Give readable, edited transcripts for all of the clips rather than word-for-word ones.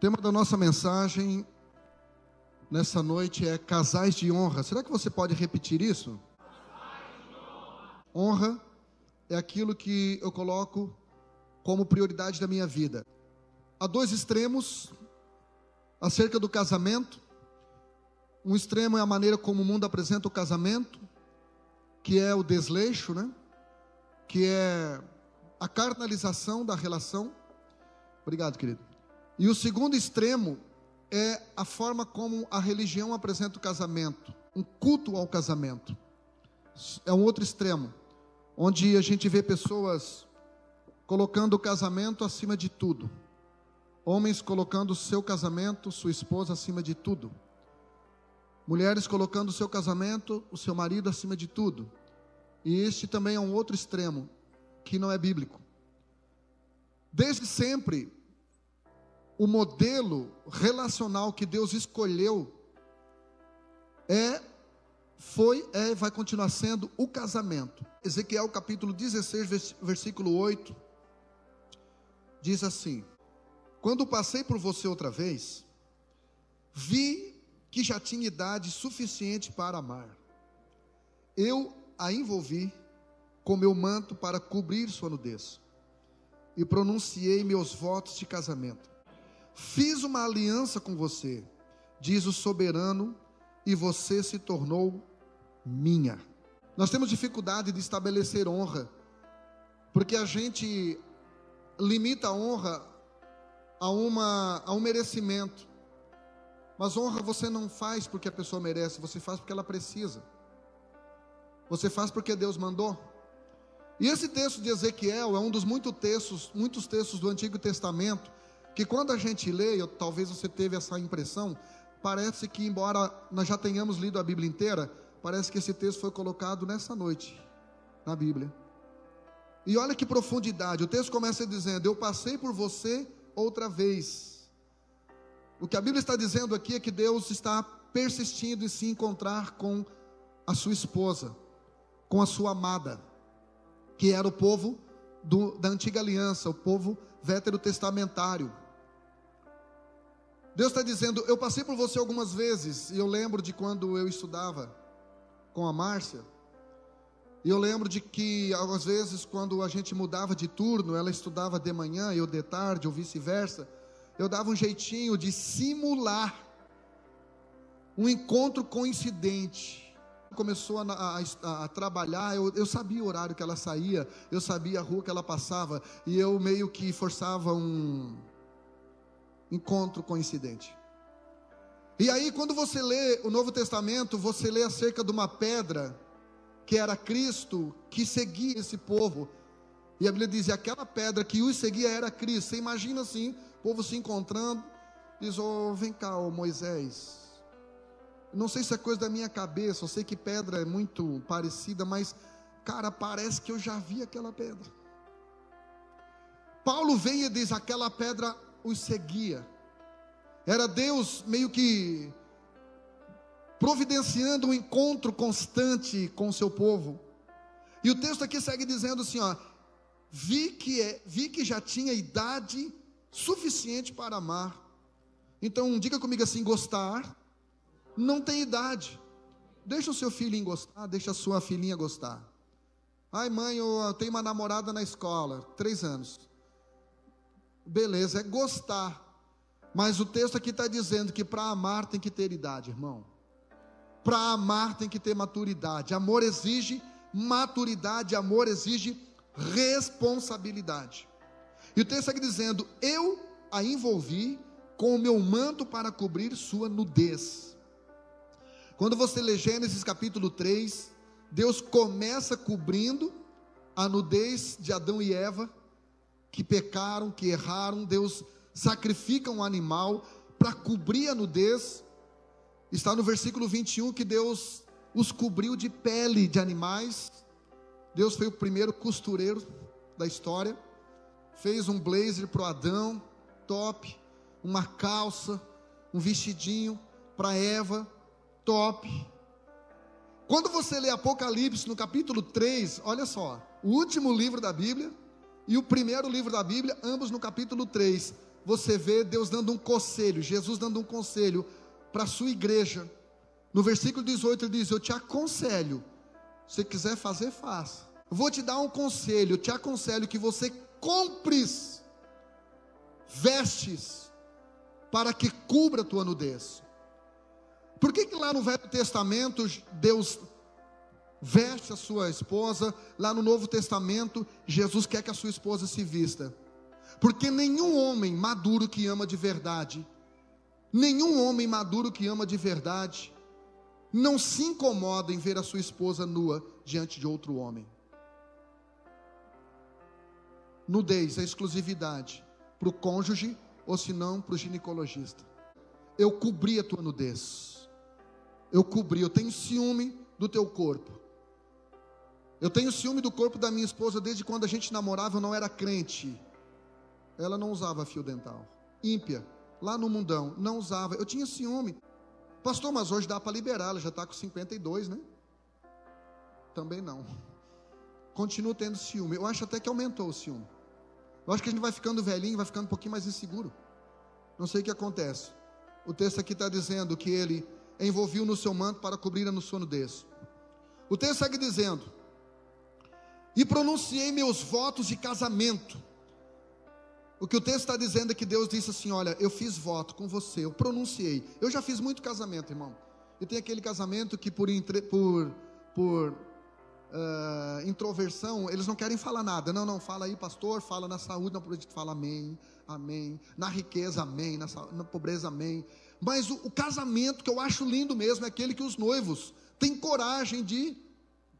tema da nossa mensagem nessa noite é casais de honra. Será que você pode repetir isso? Honra é aquilo que eu coloco como prioridade da minha vida. Há dois extremos acerca do casamento. Um extremo é a maneira como o mundo apresenta o casamento, que é o desleixo, né? Que é a carnalização da relação. Obrigado, querido. E o segundo extremo é a forma como a religião apresenta o casamento, um culto ao casamento. É um outro extremo, onde a gente vê pessoas colocando o casamento acima de tudo. Homens colocando o seu casamento, sua esposa acima de tudo. Mulheres colocando o seu casamento, o seu marido acima de tudo. E este também é um outro extremo, que não é bíblico. Desde sempre, o modelo relacional que Deus escolheu vai continuar sendo o casamento. Ezequiel capítulo 16, versículo 8, diz assim: quando passei por você outra vez, vi que já tinha idade suficiente para amar. Eu a envolvi com meu manto para cobrir sua nudez, e pronunciei meus votos de casamento. Fiz uma aliança com você, diz o soberano, e você se tornou minha. Nós temos dificuldade de estabelecer honra, porque a gente limita a honra a um merecimento. Mas honra você não faz porque a pessoa merece, você faz porque ela precisa. Você faz porque Deus mandou. E esse texto de Ezequiel é um dos muitos textos do Antigo Testamento, que quando a gente lê, talvez você teve essa impressão, parece que embora nós já tenhamos lido a Bíblia inteira, parece que esse texto foi colocado nessa noite, na Bíblia. E olha que profundidade, o texto começa dizendo: eu passei por você outra vez. O que a Bíblia está dizendo aqui é que Deus está persistindo em se encontrar com a sua esposa, com a sua amada, que era o povo da antiga aliança, o povo veterotestamentário. Deus está dizendo: eu passei por você algumas vezes, e eu lembro de quando eu estudava com a Márcia, e eu lembro de que às vezes quando a gente mudava de turno, ela estudava de manhã, eu de tarde, ou vice-versa, eu dava um jeitinho de simular um encontro coincidente. Começou a trabalhar, eu sabia o horário que ela saía, eu sabia a rua que ela passava, e eu meio que forçava um encontro coincidente. E aí quando você lê o Novo Testamento, você lê acerca de uma pedra, que era Cristo, que seguia esse povo, e a Bíblia diz: e aquela pedra que os seguia era Cristo. Você imagina assim, o povo se encontrando, diz: vem cá, Moisés, não sei se é coisa da minha cabeça, eu sei que pedra é muito parecida, mas cara, parece que eu já vi aquela pedra. Paulo vem e diz: aquela pedra os seguia. Era Deus meio que providenciando um encontro constante com o seu povo. E o texto aqui segue dizendo assim, vi que já tinha idade suficiente para amar. Então diga comigo assim: gostar não tem idade. Deixa o seu filhinho gostar, deixa a sua filhinha gostar. Ai mãe, eu tenho uma namorada na escola, 3 anos. Beleza, é gostar. Mas o texto aqui está dizendo que para amar tem que ter idade, irmão. Para amar tem que ter maturidade. Amor exige maturidade, amor exige responsabilidade. E o texto aqui dizendo: eu a envolvi com o meu manto para cobrir sua nudez. Quando você lê Gênesis capítulo 3, Deus começa cobrindo a nudez de Adão e Eva, que pecaram, que erraram. Deus sacrifica um animal para cobrir a nudez. Está no versículo 21 que Deus os cobriu de pele de animais. Deus foi o primeiro costureiro da história. Fez um blazer para o Adão, top. Uma calça, um vestidinho para Eva, top. Quando você lê Apocalipse no capítulo 3, olha só, o último livro da Bíblia e o primeiro livro da Bíblia, ambos no capítulo 3, você vê Deus dando um conselho, Jesus dando um conselho para a sua igreja. No versículo 18 ele diz: eu te aconselho, se você quiser fazer, faça. Eu vou te dar um conselho, eu te aconselho que você compres vestes para que cubra a tua nudez. Por que lá no Velho Testamento Deus veste a sua esposa? Lá no Novo Testamento Jesus quer que a sua esposa se vista. Porque nenhum homem maduro que ama de verdade, não se incomoda em ver a sua esposa nua diante de outro homem. Nudez é exclusividade para o cônjuge, ou se não para o ginecologista. Eu cobri a tua nudez, eu tenho ciúme do teu corpo, eu tenho ciúme do corpo da minha esposa. Desde quando a gente namorava, eu não era crente, ela não usava fio dental, ímpia, lá no mundão, não usava, eu tinha ciúme. Pastor, mas hoje dá para liberar, ela já está com 52, né? Também não, continuo tendo ciúme. Eu acho até que aumentou o ciúme. Eu acho que a gente vai ficando velhinho, vai ficando um pouquinho mais inseguro. Não sei o que acontece. O texto aqui está dizendo que ele envolveu no seu manto para cobrir a sua nudez. O texto segue dizendo: e pronunciei meus votos de casamento. O que o texto está dizendo é que Deus disse assim: olha, eu fiz voto com você, eu pronunciei. Eu já fiz muito casamento, irmão. E tem aquele casamento que por introversão, eles não querem falar nada. Não, fala aí, pastor, fala na saúde, na pobreza, fala amém, amém, na riqueza, amém, na pobreza, amém. Mas o casamento que eu acho lindo mesmo é aquele que os noivos têm coragem de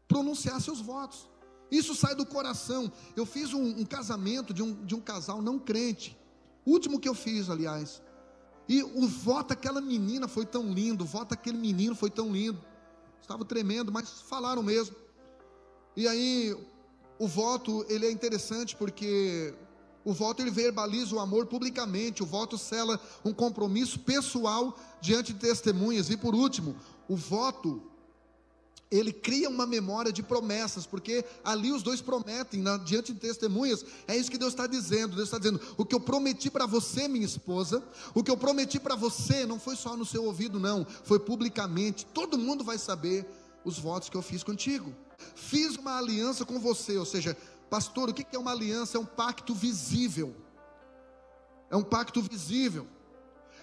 pronunciar seus votos. Isso sai do coração. Eu fiz um casamento de um casal não crente, o último que eu fiz, aliás, e o voto daquela menina foi tão lindo, o voto daquele menino foi tão lindo. Estava tremendo, mas falaram mesmo. E aí, o voto, ele é interessante porque o voto, ele verbaliza o amor publicamente. O voto sela um compromisso pessoal diante de testemunhas. E por último, o voto, ele cria uma memória de promessas, porque ali os dois prometem, diante de testemunhas. É isso que Deus está dizendo. Deus está dizendo: o que eu prometi para você, minha esposa, o que eu prometi para você, não foi só no seu ouvido, não, foi publicamente. Todo mundo vai saber os votos que eu fiz contigo. Fiz uma aliança com você. Ou seja, pastor, o que é uma aliança? É um pacto visível. É um pacto visível.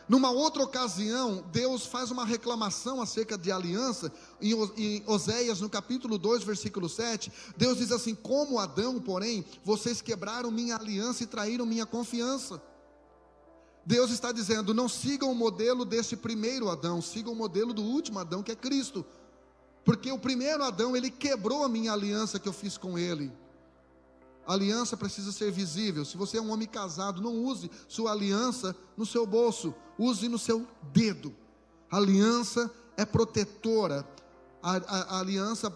Numa outra ocasião, Deus faz uma reclamação acerca de aliança. Em Oséias, no capítulo 2, versículo 7, Deus diz assim: como Adão, porém, vocês quebraram minha aliança e traíram minha confiança. Deus está dizendo: não sigam o modelo desse primeiro Adão, sigam o modelo do último Adão, que é Cristo. Porque o primeiro Adão, ele quebrou a minha aliança que eu fiz com ele. A aliança precisa ser visível. Se você é um homem casado, não use sua aliança no seu bolso, use no seu dedo. A aliança é protetora. A aliança,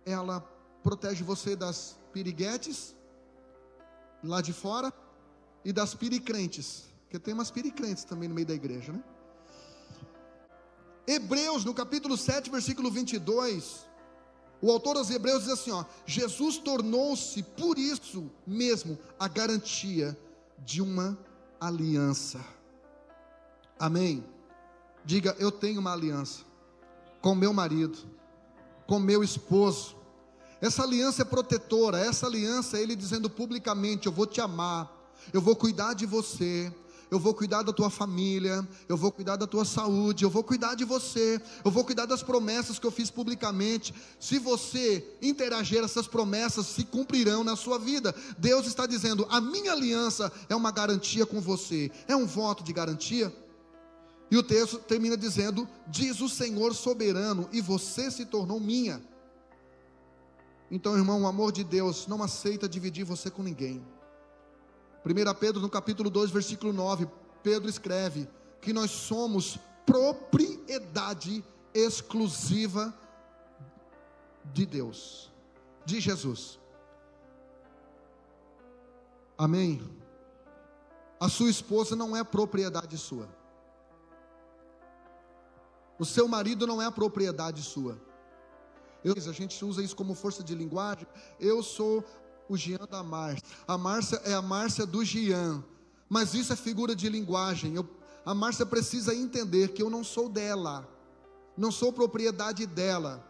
ela protege você das piriguetes lá de fora e das piricrentes, porque tem umas piricrentes também no meio da igreja, né? Hebreus, no capítulo 7, versículo 22, o autor aos Hebreus diz assim: Jesus tornou-se por isso mesmo a garantia de uma aliança. Amém? Diga: eu tenho uma aliança com meu marido, com meu esposo. Essa aliança é protetora. Essa aliança é ele dizendo publicamente: eu vou te amar, eu vou cuidar de você, eu vou cuidar da tua família, eu vou cuidar da tua saúde, eu vou cuidar de você, eu vou cuidar das promessas que eu fiz publicamente. Se você interagir, essas promessas se cumprirão na sua vida. Deus está dizendo: a minha aliança é uma garantia com você, é um voto de garantia. E o texto termina dizendo: diz o Senhor soberano, e você se tornou minha. Então, irmão, o amor de Deus não aceita dividir você com ninguém. 1 Pedro, no capítulo 2, versículo 9, Pedro escreve que nós somos propriedade exclusiva de Deus, de Jesus. Amém? A sua esposa não é propriedade sua. O seu marido não é propriedade sua. A gente usa isso como força de linguagem. Eu sou o Jean da Márcia. A Márcia é a Márcia do Jean. Mas isso é figura de linguagem. A Márcia precisa entender que eu não sou dela, não sou propriedade dela,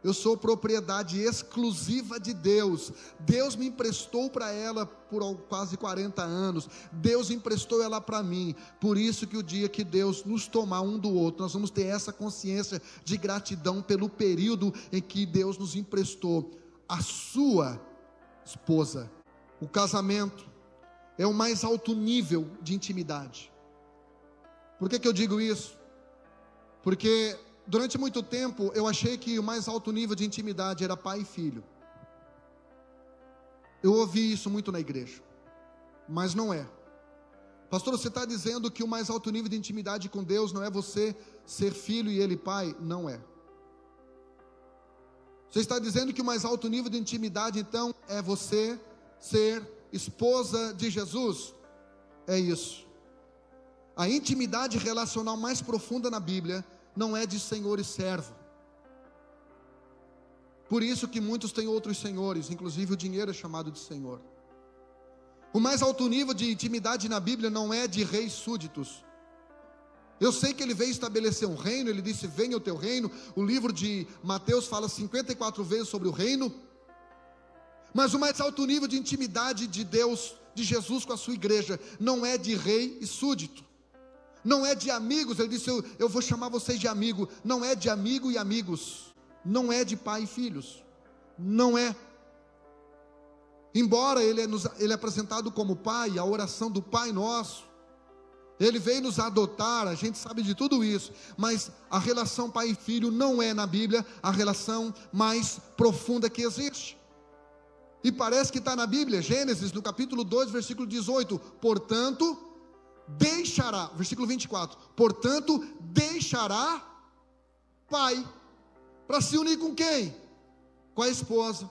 eu sou propriedade exclusiva de Deus. Deus me emprestou para ela por quase 40 anos, Deus emprestou ela para mim. Por isso que o dia que Deus nos tomar um do outro, nós vamos ter essa consciência de gratidão pelo período em que Deus nos emprestou a sua esposa. O casamento é o mais alto nível de intimidade. Por que eu digo isso? Porque durante muito tempo eu achei que o mais alto nível de intimidade era pai e filho. Eu ouvi isso muito na igreja, mas não é. Pastor, você está dizendo que o mais alto nível de intimidade com Deus não é você ser filho e ele pai? Não é. Você está dizendo que o mais alto nível de intimidade então é você ser esposa de Jesus? É isso. A intimidade relacional mais profunda na Bíblia não é de senhor e servo. Por isso que muitos têm outros senhores, inclusive o dinheiro é chamado de senhor. O mais alto nível de intimidade na Bíblia não é de reis súditos. Eu sei que ele veio estabelecer um reino, ele disse: venha o teu reino. O livro de Mateus fala 54 vezes sobre o reino. Mas o mais alto nível de intimidade de Deus, de Jesus com a sua igreja, não é de rei e súdito, não é de amigos. Ele disse: eu vou chamar vocês de amigo. Não é de amigo e amigos, não é de pai e filhos, não é. Embora ele é apresentado como pai, a oração do Pai Nosso, ele veio nos adotar, a gente sabe de tudo isso, mas a relação pai e filho não é na Bíblia a relação mais profunda que existe. E parece que está na Bíblia, Gênesis, no capítulo 2, versículo 18, portanto, deixará, versículo 24, portanto, deixará pai, para se unir com quem? Com a esposa.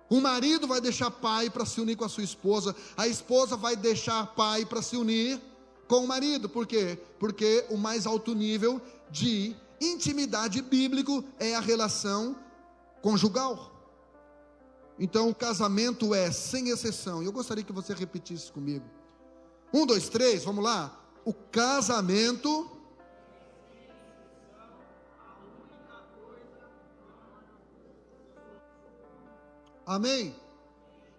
O marido vai deixar pai para se unir com a sua esposa, a esposa vai deixar pai para se unir com o marido. Por quê? Porque o mais alto nível de intimidade bíblico é a relação conjugal. Então o casamento é, sem exceção, e eu gostaria que você repetisse comigo. 1, 2, 3, vamos lá. O casamento amém?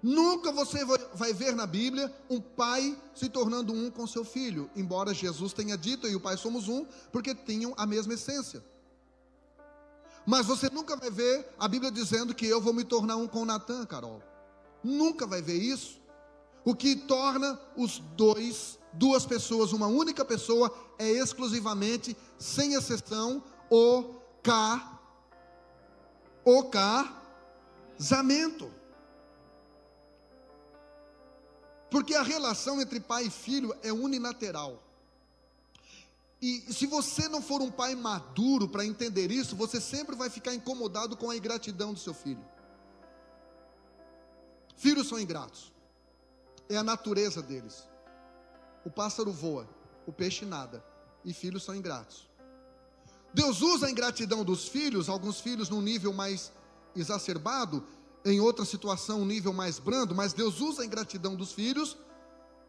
Nunca você vai ver na Bíblia um pai se tornando um com seu filho, embora Jesus tenha dito, eu e o pai somos um, porque tinham a mesma essência. Mas você nunca vai ver a Bíblia dizendo que eu vou me tornar um com Natan, Carol. Nunca vai ver isso. O que torna os duas pessoas uma única pessoa é exclusivamente, sem exceção, o casamento. Porque a relação entre pai e filho é unilateral. E se você não for um pai maduro para entender isso, você sempre vai ficar incomodado com a ingratidão do seu filho. Filhos são ingratos, é a natureza deles. O pássaro voa, o peixe nada, e filhos são ingratos. Deus usa a ingratidão dos filhos, alguns filhos num nível mais exacerbado, em outra situação um nível mais brando, mas Deus usa a ingratidão dos filhos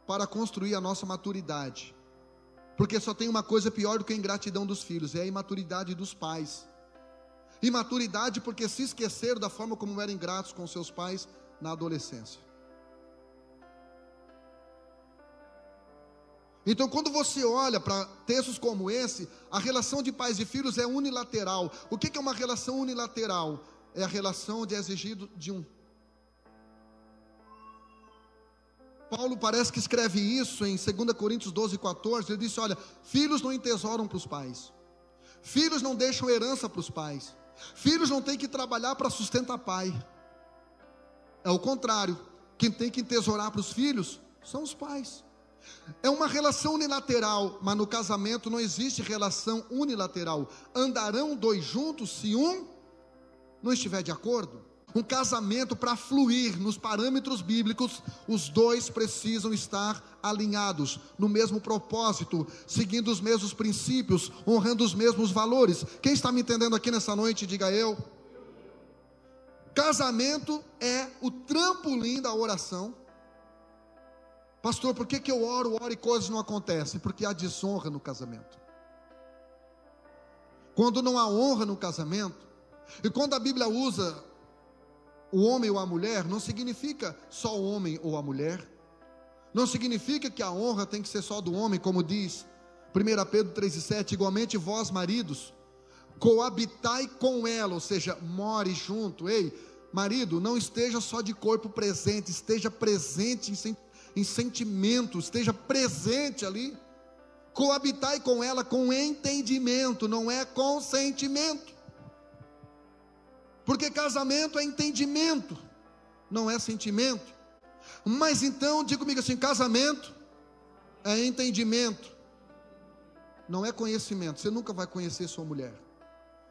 para construir a nossa maturidade. Porque só tem uma coisa pior do que a ingratidão dos filhos, é a imaturidade dos pais. Imaturidade porque se esqueceram da forma como eram ingratos com seus pais na adolescência. Então quando você olha para textos como esse, a relação de pais e filhos é unilateral. O que é uma relação unilateral? É a relação onde é exigido de um. Paulo parece que escreve isso em 2 Coríntios 12, 14, ele disse: olha, filhos não entesouram para os pais, filhos não deixam herança para os pais, filhos não têm que trabalhar para sustentar pai. É o contrário, quem tem que entesourar para os filhos são os pais. É uma relação unilateral, mas no casamento não existe relação unilateral. Andarão dois juntos se um não estiver de acordo? Um casamento, para fluir nos parâmetros bíblicos, os dois precisam estar alinhados, no mesmo propósito, seguindo os mesmos princípios, honrando os mesmos valores. Quem está me entendendo aqui nessa noite, diga eu. Casamento é o trampolim da oração. Pastor, por que eu oro e coisas não acontecem? Porque há desonra no casamento. Quando não há honra no casamento, e quando a Bíblia usa o homem ou a mulher, não significa só o homem ou a mulher, não significa que a honra tem que ser só do homem, como diz 1 Pedro 3,7, igualmente vós maridos, coabitai com ela, ou seja, more junto. Ei, marido, não esteja só de corpo presente, esteja presente em sentimento, esteja presente ali, coabitai com ela com entendimento, não é consentimento, porque casamento é entendimento, não é sentimento. Mas então, diga comigo assim, casamento é entendimento, não é conhecimento. Você nunca vai conhecer sua mulher,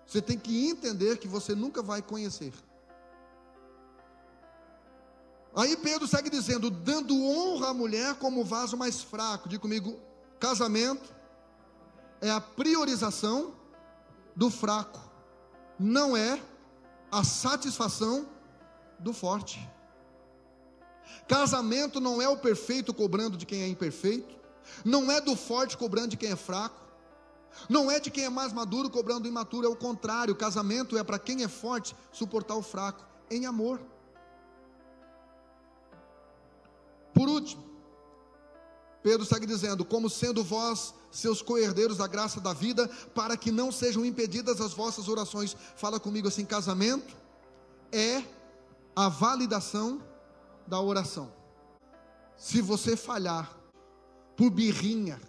você tem que entender que você nunca vai conhecer. Aí Pedro segue dizendo, dando honra à mulher como vaso mais fraco. Diga comigo, casamento é a priorização do fraco, não é a satisfação do forte. Casamento não é o perfeito cobrando de quem é imperfeito, não é do forte cobrando de quem é fraco, não é de quem é mais maduro cobrando do imaturo, é o contrário. Casamento é para quem é forte suportar o fraco em amor. Por último, Pedro segue dizendo, como sendo vós seus co-herdeiros da graça da vida, para que não sejam impedidas as vossas orações. Fala comigo assim, casamento é a validação da oração. Se você falhar por birrinha,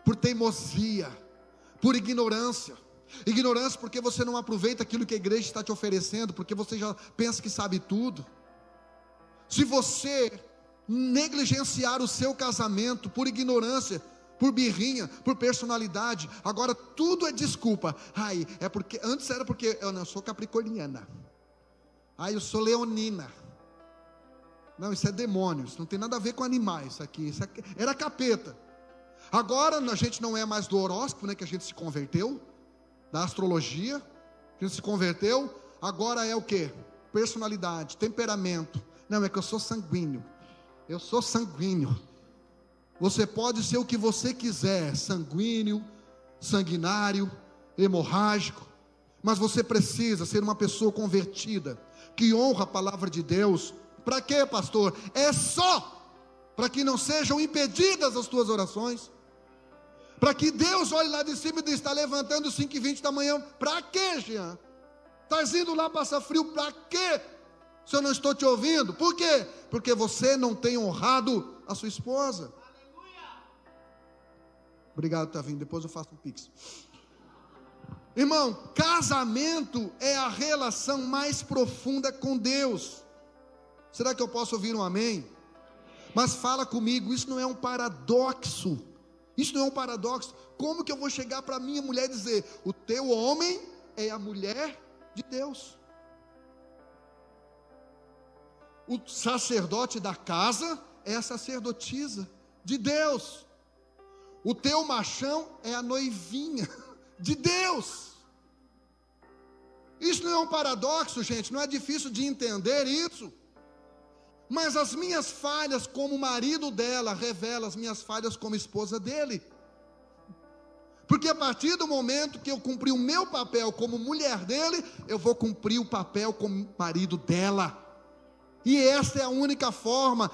por teimosia, por ignorância porque você não aproveita aquilo que a igreja está te oferecendo, porque você já pensa que sabe tudo, se você negligenciar o seu casamento por ignorância, por birrinha, por personalidade, agora tudo é desculpa. Ai, é porque, antes era porque eu sou capricorniana, ai, eu sou leonina. Não, isso é demônio, isso não tem nada a ver com animais, isso aqui era capeta. Agora a gente não é mais do horóscopo, né, que a gente se converteu, da astrologia, a gente se converteu, agora é o que? Personalidade, temperamento. Não, é que eu sou sanguíneo. Eu sou sanguíneo. Você pode ser o que você quiser, sanguíneo, sanguinário, hemorrágico, mas você precisa ser uma pessoa convertida, que honra a palavra de Deus. Para quê, pastor? É só para que não sejam impedidas as tuas orações, para que Deus olhe lá de cima e diz, está levantando 5h20 da manhã, para quê, Jean? Estás indo lá passar frio, para quê? Se eu não estou te ouvindo, por quê? Porque você não tem honrado a sua esposa. Obrigado, Tavinho, depois eu faço um pix. Irmão, casamento é a relação mais profunda com Deus. Será que eu posso ouvir um amém? Mas fala comigo, isso não é um paradoxo. Isso não é um paradoxo. Como que eu vou chegar para minha mulher e dizer, o teu homem é a mulher de Deus? O sacerdote da casa é a sacerdotisa de Deus. O teu machão é a noivinha de Deus. Isso não é um paradoxo, gente, não é difícil de entender isso. Mas as minhas falhas como marido dela revelam as minhas falhas como esposa dele. Porque a partir do momento que eu cumpri o meu papel como mulher dele, eu vou cumprir o papel como marido dela. E esta é a única forma.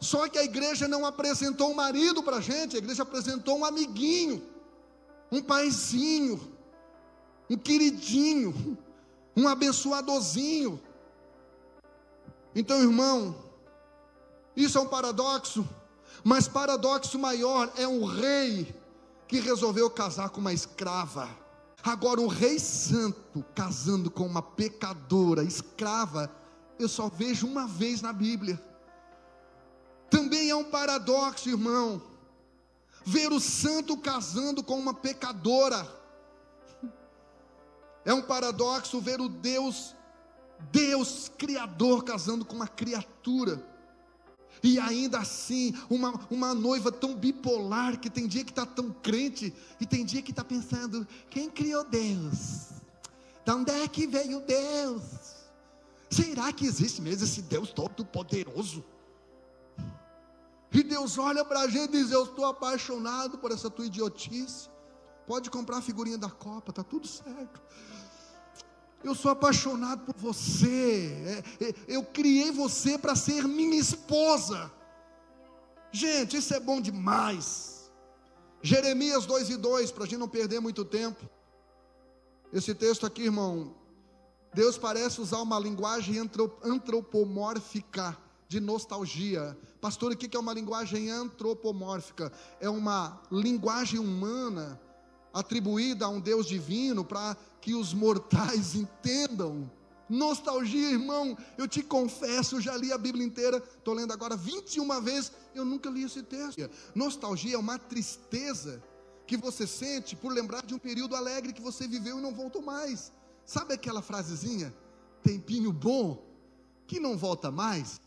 Só que a igreja não apresentou um marido para a gente, a igreja apresentou um amiguinho, um paizinho, um queridinho, um abençoadorzinho. Então, irmão, isso é um paradoxo, mas paradoxo maior é um rei que resolveu casar com uma escrava. Agora, um rei santo casando com uma pecadora, escrava, eu só vejo uma vez na Bíblia. Também é um paradoxo, irmão, ver o santo casando com uma pecadora. É um paradoxo ver o Deus Criador casando com uma criatura. E ainda assim, uma noiva tão bipolar, que tem dia que está tão crente, e tem dia que está pensando, quem criou Deus? De onde é que veio Deus? Será que existe mesmo esse Deus todo poderoso? E Deus olha para a gente e diz: eu estou apaixonado por essa tua idiotice. Pode comprar a figurinha da Copa, está tudo certo. Eu sou apaixonado por você. Eu criei você para ser minha esposa. Gente, isso é bom demais. Jeremias 2:2, para a gente não perder muito tempo. Esse texto aqui, irmão, Deus parece usar uma linguagem antropomórfica de nostalgia. Pastor, o que é uma linguagem antropomórfica? É uma linguagem humana atribuída a um Deus divino para que os mortais entendam. Nostalgia, irmão, eu te confesso, eu já li a Bíblia inteira, estou lendo agora 21 vezes, eu nunca li esse texto. Nostalgia é uma tristeza que você sente por lembrar de um período alegre que você viveu e não voltou mais. Sabe aquela frasezinha, tempinho bom, que não volta mais?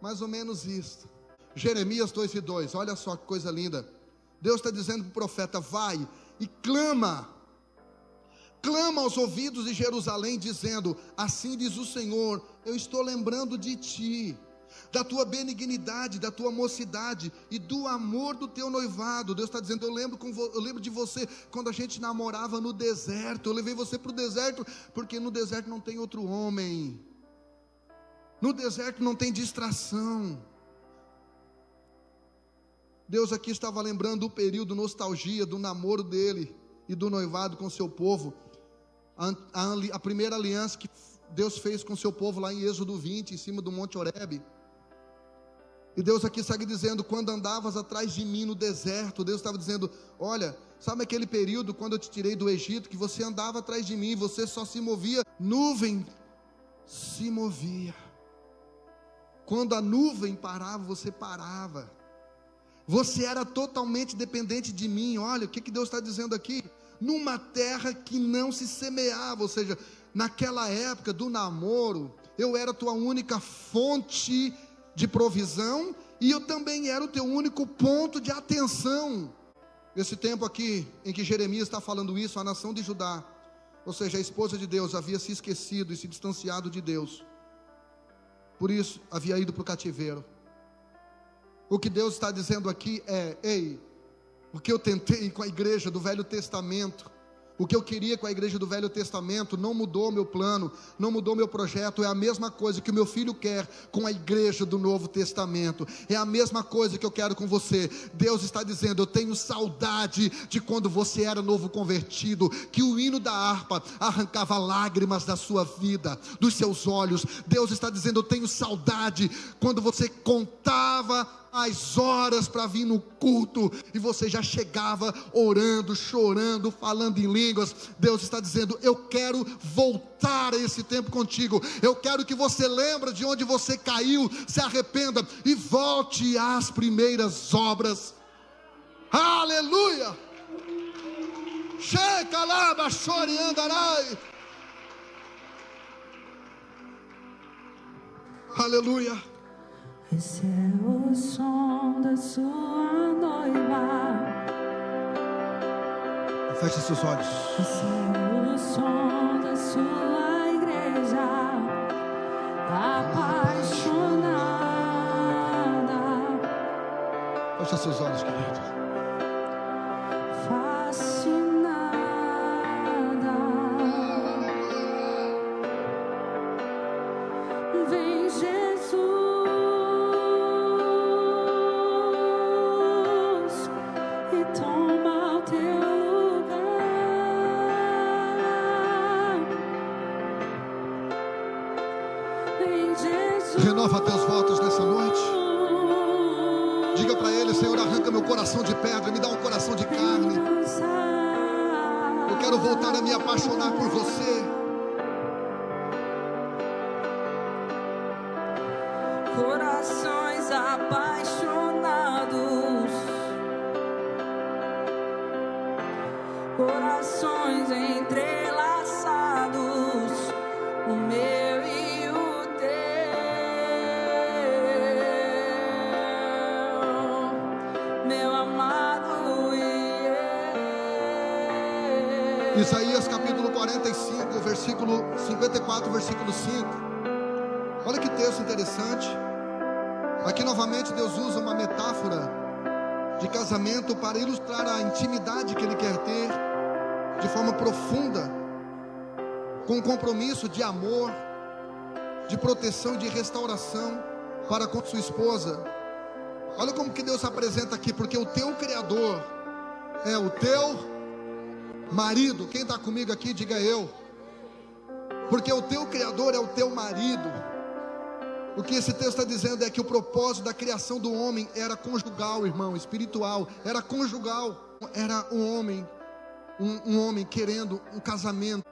Mais ou menos isso. Jeremias 2:2, olha só que coisa linda. Deus está dizendo para o profeta: vai e clama aos ouvidos de Jerusalém, dizendo: assim diz o Senhor, eu estou lembrando de ti, da tua benignidade, da tua mocidade e do amor do teu noivado. Deus está dizendo: eu lembro de você quando a gente namorava no deserto. Eu levei você para o deserto, porque no deserto não tem outro homem, no deserto não tem distração. Deus aqui estava lembrando o período nostalgia do namoro dele e do noivado com seu povo, a primeira aliança que Deus fez com seu povo lá em Êxodo 20, em cima do Monte Horebe. E Deus aqui segue dizendo: quando andavas atrás de mim no deserto, Deus estava dizendo: olha, sabe aquele período quando eu te tirei do Egito, que você andava atrás de mim, você só se movia, nuvem se movia, quando a nuvem parava, você parava, você era totalmente dependente de mim. Olha, o que Deus está dizendo aqui? Numa terra que não se semeava, ou seja, naquela época do namoro, eu era a tua única fonte de provisão, e eu também era o teu único ponto de atenção. Esse tempo aqui, em que Jeremias está falando isso, a nação de Judá, ou seja, a esposa de Deus, havia se esquecido e se distanciado de Deus, por isso havia ido para o cativeiro. O que Deus está dizendo aqui é: ei, o que eu tentei com a igreja do Velho Testamento, o que eu queria com a igreja do Velho Testamento, não mudou meu plano, não mudou meu projeto. É a mesma coisa que o meu filho quer com a igreja do Novo Testamento, é a mesma coisa que eu quero com você. Deus está dizendo: eu tenho saudade de quando você era novo convertido, que o hino da harpa arrancava lágrimas da sua vida, dos seus olhos. Deus está dizendo: eu tenho saudade quando você contava as horas para vir no culto, e você já chegava orando, chorando, falando em línguas. Deus está dizendo: eu quero voltar a esse tempo contigo. Eu quero que você lembre de onde você caiu, se arrependa e volte às primeiras obras. Aleluia! Checa lá, bachore andarai. Aleluia! Esse é o som da sua noiva. Feche seus olhos. Esse é o som da sua igreja apaixonada. Feche seus olhos, querido. Vem Jesus e toma o teu lugar. Vem Jesus. Renova teus votos nessa noite. Diga para Ele: Senhor, arranca meu coração de pedra, me dá um coração de carne. Eu quero voltar a me apaixonar por você. Corações apaixonados, corações entrelaçados, o meu e o teu, meu amado e eu. Isaías capítulo 45, versículo 54, versículo 5. Olha que texto interessante. Aqui novamente Deus usa uma metáfora de casamento para ilustrar a intimidade que Ele quer ter de forma profunda, com um compromisso de amor, de proteção e de restauração para com sua esposa. Olha como que Deus se apresenta aqui, porque o teu Criador é o teu marido. Quem está comigo aqui, diga eu. Porque o teu Criador é o teu marido. O que esse texto está dizendo é que o propósito da criação do homem era conjugal, irmão, espiritual, era conjugal. Era um homem querendo um casamento.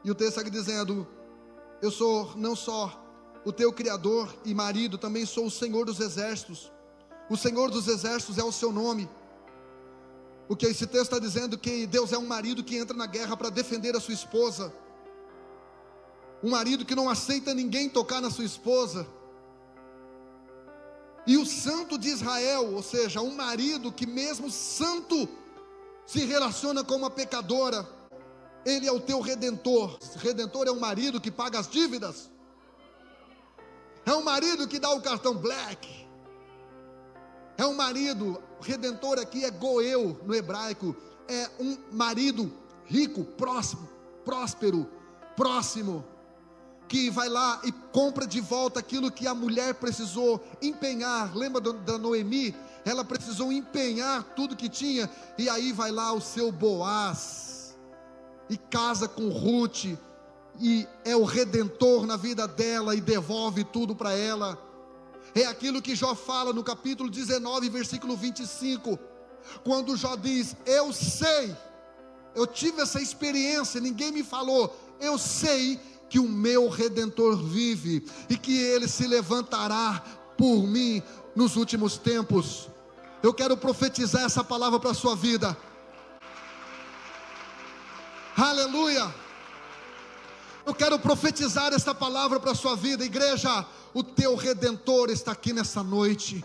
E o texto está dizendo: eu sou não só o teu Criador e marido, também sou o Senhor dos exércitos. O Senhor dos exércitos é o seu nome. O que esse texto está dizendo é que Deus é um marido que entra na guerra para defender a sua esposa. Um marido que não aceita ninguém tocar na sua esposa. E o santo de Israel, ou seja, um marido que mesmo santo se relaciona com uma pecadora. Ele é o teu redentor. Redentor é um marido que paga as dívidas. É um marido que dá o cartão black. É um marido, redentor aqui é goel no hebraico. É um marido rico, próspero, próximo, que vai lá e compra de volta aquilo que a mulher precisou empenhar. Lembra da Noemi? Ela precisou empenhar tudo que tinha. E aí vai lá o seu Boaz e casa com Ruth, e é o redentor na vida dela e devolve tudo para ela. É aquilo que Jó fala no capítulo 19, versículo 25, quando Jó diz: eu sei, eu tive essa experiência, ninguém me falou, eu sei que o meu redentor vive e que ele se levantará por mim nos últimos tempos. Eu quero profetizar essa palavra para a sua vida. Aleluia. Eu quero profetizar essa palavra para a sua vida, igreja. O teu redentor está aqui nessa noite.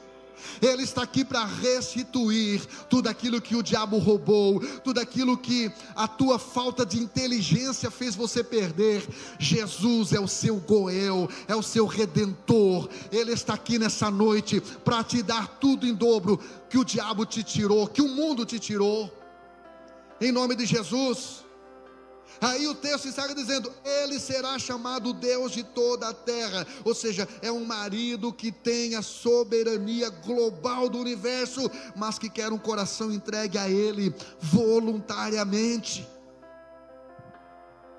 Ele está aqui para restituir tudo aquilo que o diabo roubou, tudo aquilo que a tua falta de inteligência fez você perder. Jesus é o seu goel, é o seu redentor. Ele está aqui nessa noite para te dar tudo em dobro que o diabo te tirou, que o mundo te tirou, em nome de Jesus. Aí o texto está dizendo: ele será chamado Deus de toda a terra. Ou seja, é um marido que tem a soberania global do universo, mas que quer um coração entregue a ele voluntariamente.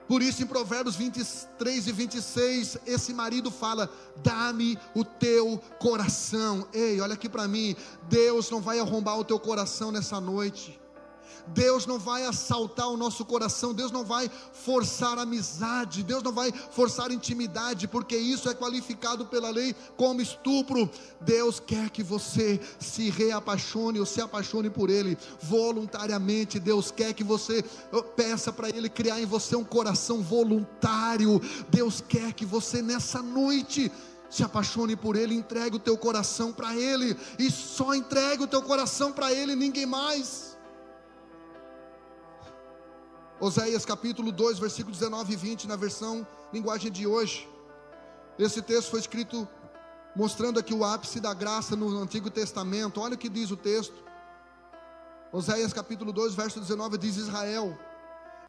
Por isso em Provérbios 23 e 26, esse marido fala: dá-me o teu coração. Ei, olha aqui para mim. Deus não vai arrombar o teu coração nessa noite. Deus não vai assaltar o nosso coração. Deus não vai forçar amizade. Deus não vai forçar intimidade, porque isso é qualificado pela lei como estupro. Deus quer que você se reapaixone ou se apaixone por Ele voluntariamente. Deus quer que você peça para Ele criar em você um coração voluntário. Deus quer que você nessa noite se apaixone por Ele, entregue o teu coração para Ele, e só entregue o teu coração para Ele, ninguém mais. Oséias capítulo 2, versículo 19 e 20, na versão linguagem de hoje. Esse texto foi escrito mostrando aqui o ápice da graça no Antigo Testamento. Olha o que diz o texto. Oséias capítulo 2, verso 19 diz: Israel,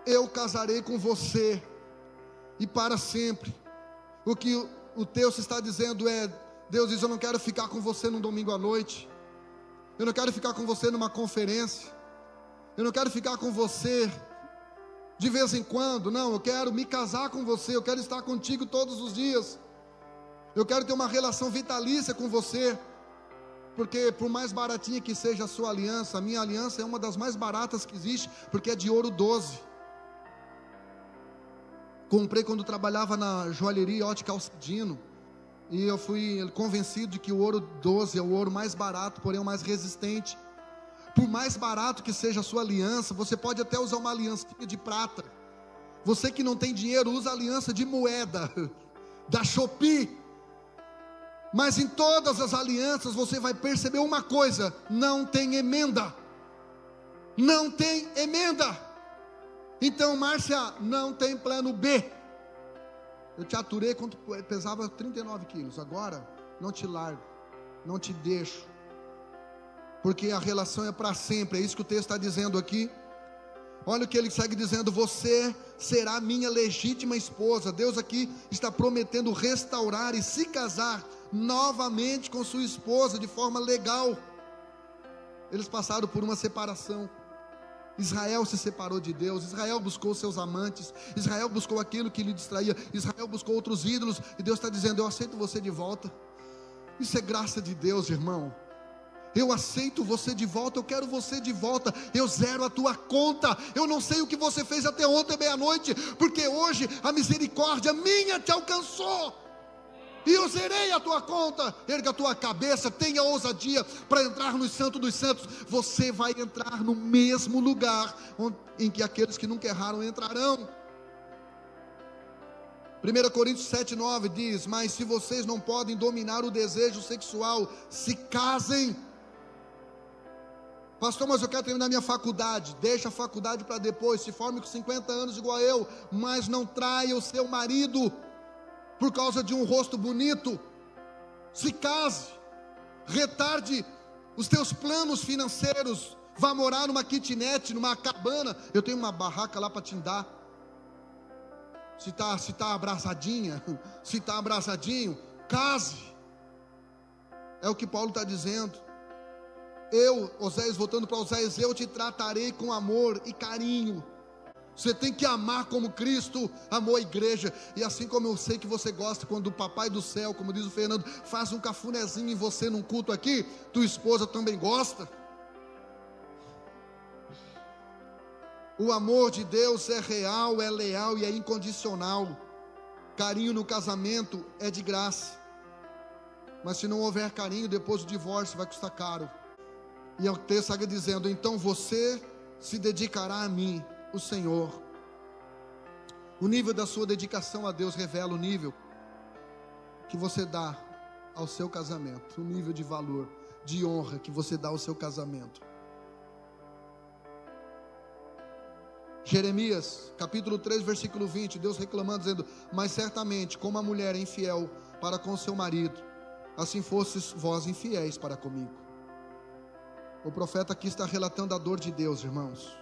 eu casarei com você e para sempre. O que o texto está dizendo é: Deus diz, eu não quero ficar com você no domingo à noite, eu não quero ficar com você numa conferência, eu não quero ficar com você de vez em quando. Não, eu quero me casar com você, eu quero estar contigo todos os dias, eu quero ter uma relação vitalícia com você. Porque por mais baratinha que seja a sua aliança, a minha aliança é uma das mais baratas que existe, porque é de ouro 12. Comprei quando trabalhava na joalheria Ótica Alcidino, e eu fui convencido de que o ouro 12 é o ouro mais barato, porém o mais resistente. Por mais barato que seja a sua aliança, você pode até usar uma aliança de prata. Você que não tem dinheiro, usa a aliança de moeda da Shopee. Mas em todas as alianças você vai perceber uma coisa: não tem emenda. Não tem emenda. Então, Márcia, não tem plano B. Eu te aturei quando pesava 39 quilos, agora não te largo. não te deixo, porque a relação é para sempre. É isso que o texto está dizendo aqui. Olha o que ele segue dizendo: você será minha legítima esposa. Deus aqui está prometendo restaurar e se casar novamente com sua esposa de forma legal. Eles passaram por uma separação. Israel se separou de Deus, Israel buscou seus amantes, Israel buscou aquilo que lhe distraía, Israel buscou outros ídolos, e Deus está dizendo: eu aceito você de volta. Isso é graça de Deus, irmão. Eu aceito você de volta, eu quero você de volta, eu zero a tua conta. Eu não sei o que você fez até ontem meia-noite, porque hoje a misericórdia minha te alcançou, e eu zerei a tua conta. Erga a tua cabeça, tenha ousadia para entrar no Santo dos Santos. Você vai entrar no mesmo lugar em que aqueles que nunca erraram entrarão. 1 Coríntios 7,9 diz: mas se vocês não podem dominar o desejo sexual, se casem. Pastor, mas eu quero terminar minha faculdade. Deixa a faculdade para depois, se forme com 50 anos igual a eu, mas não traia o seu marido por causa de um rosto bonito. Se case, retarde os teus planos financeiros, vá morar numa kitnet, numa cabana. Eu tenho uma barraca lá para te dar. Se está abraçadinha, se está abraçadinho, case. É o que Paulo está dizendo. Oséias, voltando para Oséias, eu te tratarei com amor e carinho. Você tem que amar como Cristo amou a igreja. E assim como eu sei que você gosta quando o papai do céu, como diz o Fernando, faz um cafunézinho em você num culto aqui, tua esposa também gosta. O amor de Deus é real, é leal e é incondicional. Carinho no casamento é de graça, mas se não houver carinho, depois do divórcio vai custar caro. E o texto segue dizendo: então você se dedicará a mim, o Senhor. O nível da sua dedicação a Deus revela o nível que você dá ao seu casamento, o nível de valor, de honra que você dá ao seu casamento. Jeremias, capítulo 3, versículo 20, Deus reclamando, dizendo: mas certamente como a mulher é infiel para com seu marido, assim fostes vós infiéis para comigo. O profeta aqui está relatando a dor de Deus, irmãos.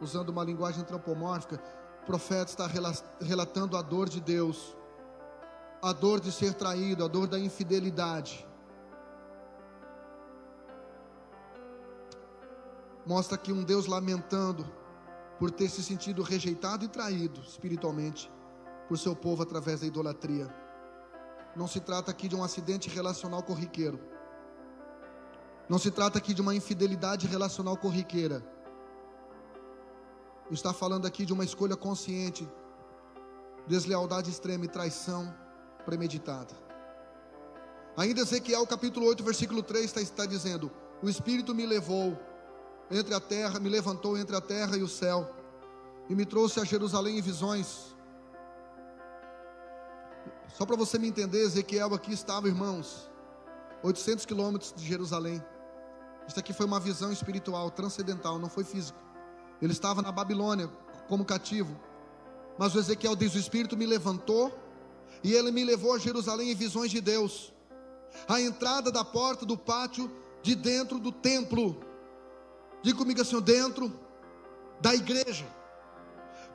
Usando uma linguagem antropomórfica, o profeta está relatando a dor de Deus, a dor de ser traído, a dor da infidelidade. Mostra aqui um Deus lamentando por ter se sentido rejeitado e traído espiritualmente por seu povo através da idolatria. Não se trata aqui de um acidente relacional corriqueiro. Não se trata aqui de uma infidelidade relacional corriqueira. Está falando aqui de uma escolha consciente, deslealdade extrema e traição premeditada. Ainda Ezequiel capítulo 8 versículo 3 está dizendo: o Espírito me levou entre a terra, me levantou entre a terra e o céu, e me trouxe a Jerusalém em visões. Só para você me entender, Ezequiel aqui estava, irmãos, 800 quilômetros de Jerusalém. Isso aqui foi uma visão espiritual, transcendental, não foi físico. Ele estava na Babilônia como cativo, mas o Ezequiel diz: o Espírito me levantou e ele me levou a Jerusalém em visões de Deus, a entrada da porta do pátio de dentro do templo. Diga comigo assim: dentro da igreja,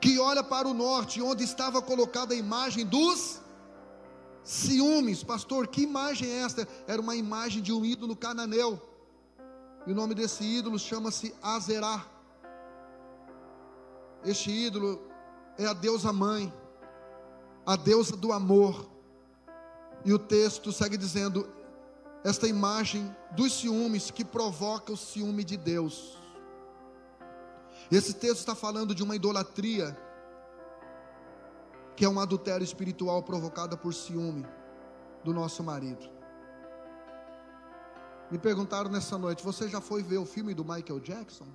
que olha para o norte, onde estava colocada a imagem dos ciúmes. Pastor, que imagem é esta? Era uma imagem de um ídolo cananeu, e o nome desse ídolo chama-se Azerá. Este ídolo é a deusa mãe, a deusa do amor. E o texto segue dizendo: esta imagem dos ciúmes que provoca o ciúme de Deus. Esse texto está falando de uma idolatria, que é um adultério espiritual provocado por ciúme do nosso marido. Me perguntaram nessa noite: você já foi ver o filme do Michael Jackson?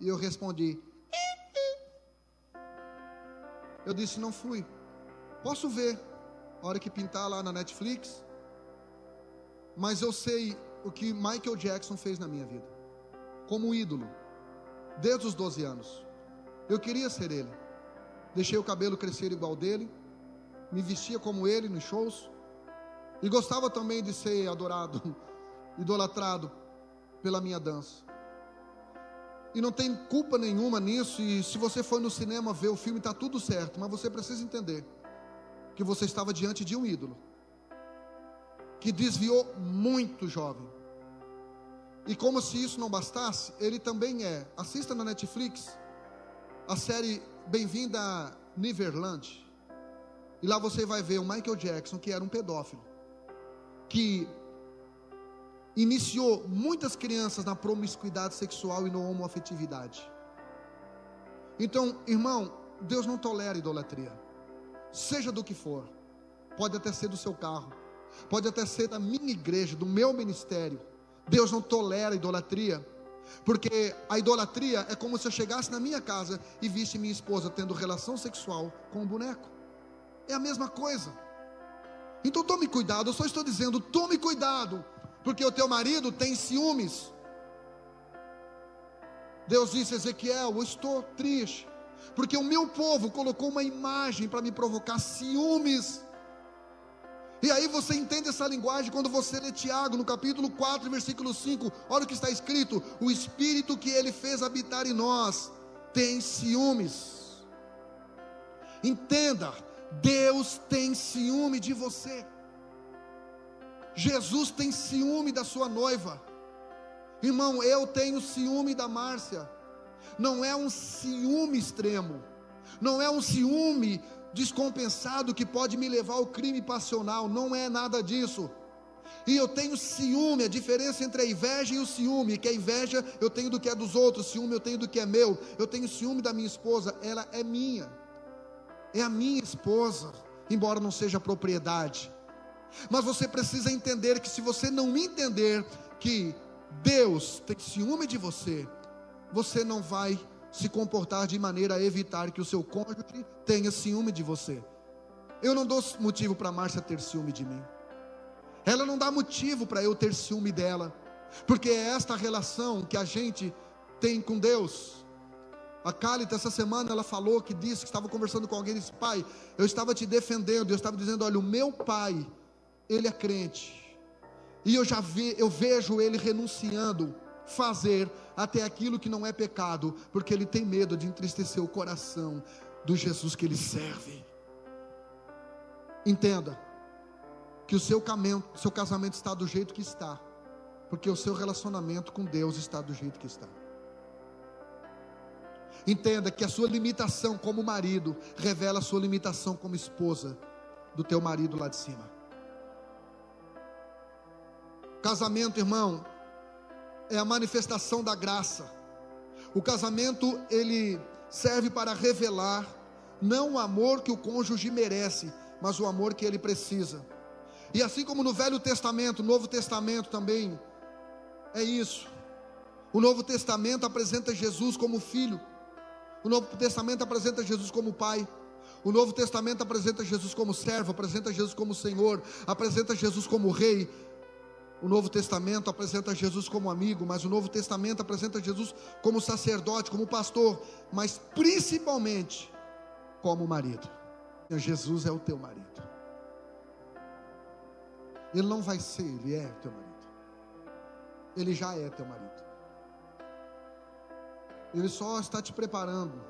E eu respondi: eu disse: não fui. Posso ver, a hora que pintar lá na Netflix. Mas eu sei o que Michael Jackson fez na minha vida, como ídolo, desde os 12 anos. Eu queria ser ele. Deixei o cabelo crescer igual dele, me vestia como ele nos shows, E gostava também de ser adorado, idolatrado pela minha dança. E não tem culpa nenhuma nisso. E se você for no cinema ver o filme, está tudo certo. Mas você precisa entender que você estava diante de um ídolo que desviou muito jovem. E como se isso não bastasse, ele também assista na Netflix a série Bem-vinda a Neverland. E lá você vai ver o Michael Jackson, que era um pedófilo, que iniciou muitas crianças na promiscuidade sexual e na homoafetividade. Então, irmão, Deus não tolera idolatria, seja do que for. Pode até ser do seu carro, pode até ser da minha igreja, do meu ministério. Deus não tolera idolatria, porque a idolatria é como se eu chegasse na minha casa e visse minha esposa tendo relação sexual com um boneco. É a mesma coisa. Então tome cuidado. Eu só estou dizendo, tome cuidado, porque o teu marido tem ciúmes. Deus disse a Ezequiel: eu estou triste, porque o meu povo colocou uma imagem para me provocar ciúmes. E aí você entende essa linguagem quando você lê Tiago no capítulo 4, versículo 5. Olha o que está escrito: o Espírito que Ele fez habitar em nós tem ciúmes. Entenda, Deus tem ciúme de você. Jesus tem ciúme da sua noiva. Irmão, eu tenho ciúme da Márcia. Não é um ciúme extremo, não é um ciúme descompensado que pode me levar ao crime passional. Não é nada disso. E eu tenho ciúme. A diferença entre a inveja e o ciúme, que a inveja eu tenho do que é dos outros, ciúme eu tenho do que é meu. Eu tenho ciúme da minha esposa, ela é minha, é a minha esposa, embora não seja propriedade. Mas você precisa entender que se você não entender que Deus tem ciúme de você, você não vai se comportar de maneira a evitar que o seu cônjuge tenha ciúme de você. Eu não dou motivo para a Márcia ter ciúme de mim. Ela não dá motivo para eu ter ciúme dela, porque é esta relação que a gente tem com Deus. A Cálita, essa semana, ela falou que disse que estava conversando com alguém e disse: pai, eu estava te defendendo, eu estava dizendo: olha, o meu pai, ele é crente, e eu vejo ele renunciando fazer até aquilo que não é pecado, porque ele tem medo de entristecer o coração do Jesus que ele serve. Entenda que o seu casamento está do jeito que está, porque o seu relacionamento com Deus está do jeito que está. Entenda que a sua limitação como marido revela a sua limitação como esposa do teu marido lá de cima. Casamento, irmão, é a manifestação da graça. O casamento, ele serve para revelar não o amor que o cônjuge merece, mas o amor que ele precisa. E assim como no Velho Testamento, o Novo Testamento também é isso. O Novo Testamento apresenta Jesus como filho, o Novo Testamento apresenta Jesus como pai, o Novo Testamento apresenta Jesus como servo, apresenta Jesus como Senhor, apresenta Jesus como rei. O Novo Testamento apresenta Jesus como amigo, mas o Novo Testamento apresenta Jesus como sacerdote, como pastor, mas principalmente como marido. Jesus é o teu marido. Ele não vai ser, ele é teu marido. Ele já é teu marido. Ele só está te preparando,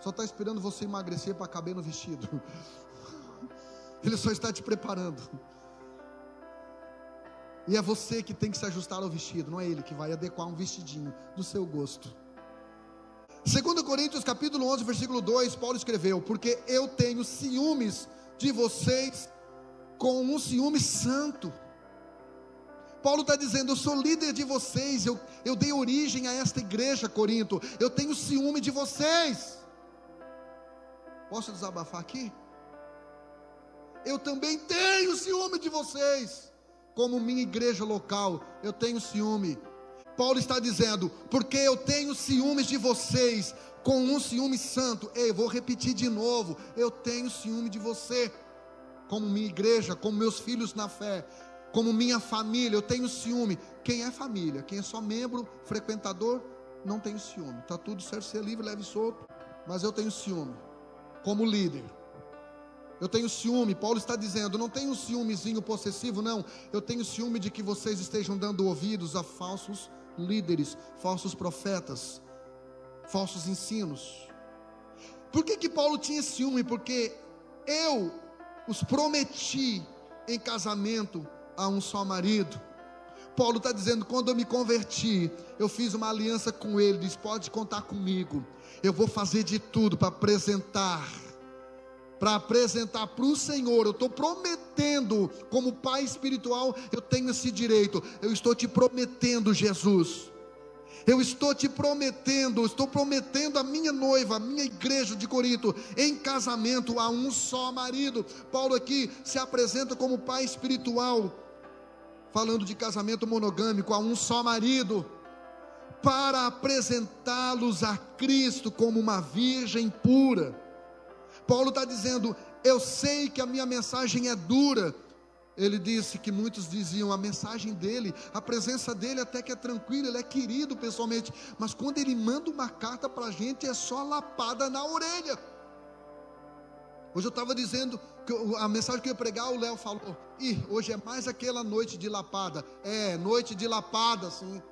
só está esperando você emagrecer para caber no vestido. Ele só está te preparando. E é você que tem que se ajustar ao vestido, não é ele que vai adequar um vestidinho do seu gosto. 2 Coríntios capítulo 11, versículo 2, Paulo escreveu: porque eu tenho ciúmes de vocês com um ciúme santo. Paulo está dizendo: eu sou líder de vocês, eu dei origem a esta igreja, Corinto, eu tenho ciúme de vocês. Posso desabafar aqui? Eu também tenho ciúme de vocês. Como minha igreja local, eu tenho ciúme. Paulo está dizendo: porque eu tenho ciúmes de vocês, com um ciúme santo. Ei, vou repetir de novo: eu tenho ciúme de você, como minha igreja, como meus filhos na fé, como minha família, eu tenho ciúme. Quem é família, quem é só membro, frequentador, não tem ciúme, está tudo certo, ser livre, leve e solto. Mas eu tenho ciúme, como líder. Eu tenho ciúme. Paulo está dizendo, não tenho um ciúmezinho possessivo, não. Eu tenho ciúme de que vocês estejam dando ouvidos a falsos líderes, falsos profetas, falsos ensinos. Por que Paulo tinha ciúme? Porque eu os prometi em casamento a um só marido. Paulo está dizendo, quando eu me converti, eu fiz uma aliança com ele, diz, pode contar comigo, eu vou fazer de tudo para apresentar para o Senhor. Eu estou prometendo, como pai espiritual, eu tenho esse direito, eu estou te prometendo, Jesus, eu estou te prometendo, estou prometendo a minha noiva, a minha igreja de Corinto, em casamento a um só marido. Paulo aqui se apresenta como pai espiritual, falando de casamento monogâmico, a um só marido, para apresentá-los a Cristo como uma virgem pura. Paulo está dizendo, eu sei que a minha mensagem é dura. Ele disse que muitos diziam, a mensagem dele, a presença dele até que é tranquila, ele é querido pessoalmente, mas quando ele manda uma carta para a gente, é só lapada na orelha. Hoje eu estava dizendo, que a mensagem que eu ia pregar, o Léo falou, hoje é mais aquela noite de lapada. É, noite de lapada, sim.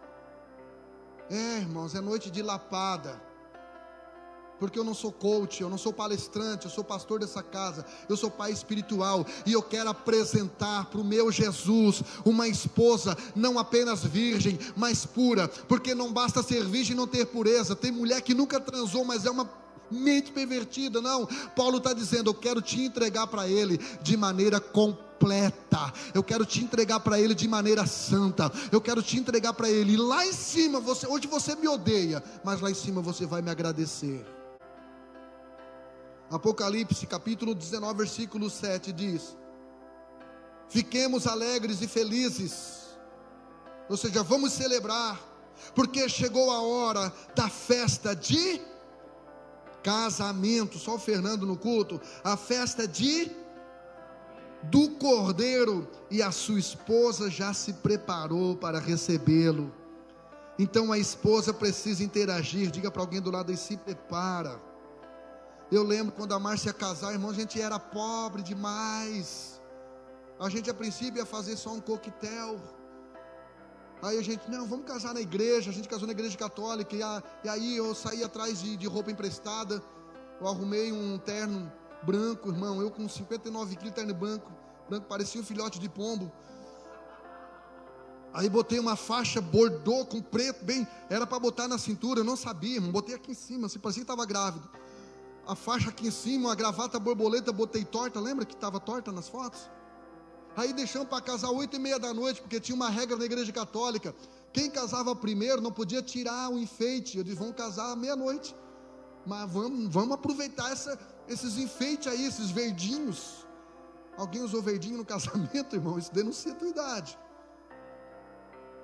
É, irmãos, é noite de lapada. Porque eu não sou coach, eu não sou palestrante, eu sou pastor dessa casa, eu sou pai espiritual, e eu quero apresentar para o meu Jesus uma esposa, não apenas virgem, mas pura, porque não basta ser virgem e não ter pureza. Tem mulher que nunca transou, mas é uma mente pervertida. Não, Paulo está dizendo, eu quero te entregar para ele de maneira completa, eu quero te entregar para ele de maneira santa, eu quero te entregar para ele, e lá em cima, hoje você me odeia, mas lá em cima você vai me agradecer. Apocalipse capítulo 19 versículo 7 diz, fiquemos alegres e felizes, ou seja, vamos celebrar, porque chegou a hora da festa de casamento. Só o Fernando no culto. A festa do Cordeiro, e a sua esposa já se preparou para recebê-lo. Então a esposa precisa interagir. Diga para alguém do lado aí, se prepara. Eu lembro quando a Márcia ia casar, irmão, a gente era pobre demais. A gente a princípio ia fazer só um coquetel. Aí a gente, não, vamos casar na igreja. A gente casou na igreja católica. E aí eu saí atrás de roupa emprestada. Eu arrumei um terno branco, irmão. Eu com 59 quilos, terno branco, parecia um filhote de pombo. Aí botei uma faixa bordô com preto, bem, era para botar na cintura. Eu não sabia, irmão. Botei aqui em cima, assim, parecia que estava grávido. A faixa aqui em cima, a gravata borboleta, botei torta. Lembra que estava torta nas fotos? Aí deixamos para casar 8h30 da noite, porque tinha uma regra na igreja católica, quem casava primeiro não podia tirar o enfeite. Eu disse, vamos casar à meia-noite, mas vamos aproveitar esses enfeites aí, esses verdinhos. Alguém usou verdinho no casamento, irmão? Isso denuncia a tua idade.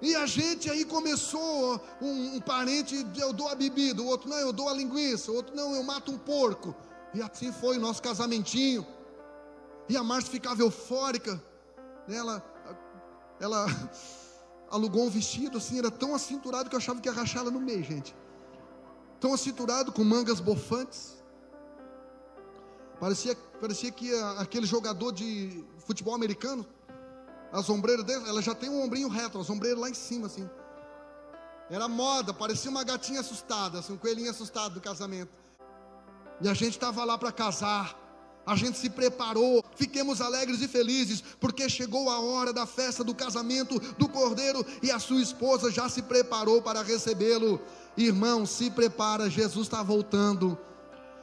E a gente aí começou, um parente, eu dou a bebida, o outro, não, eu dou a linguiça, o outro, não, eu mato um porco. E assim foi o nosso casamentinho. E a Márcia ficava eufórica. Ela alugou um vestido assim, era tão acinturado que eu achava que ia rachar ela no meio, gente. Tão acinturado, com mangas bofantes. Parecia que aquele jogador de futebol americano, as ombreiras dele, ela já tem um ombrinho reto, as ombreiras lá em cima assim. Era moda, parecia uma gatinha assustada, assim, um coelhinho assustado do casamento. E a gente estava lá para casar. A gente se preparou, fiquemos alegres e felizes, porque chegou a hora da festa do casamento do Cordeiro, e a sua esposa já se preparou para recebê-lo. Irmão, se prepara, Jesus está voltando.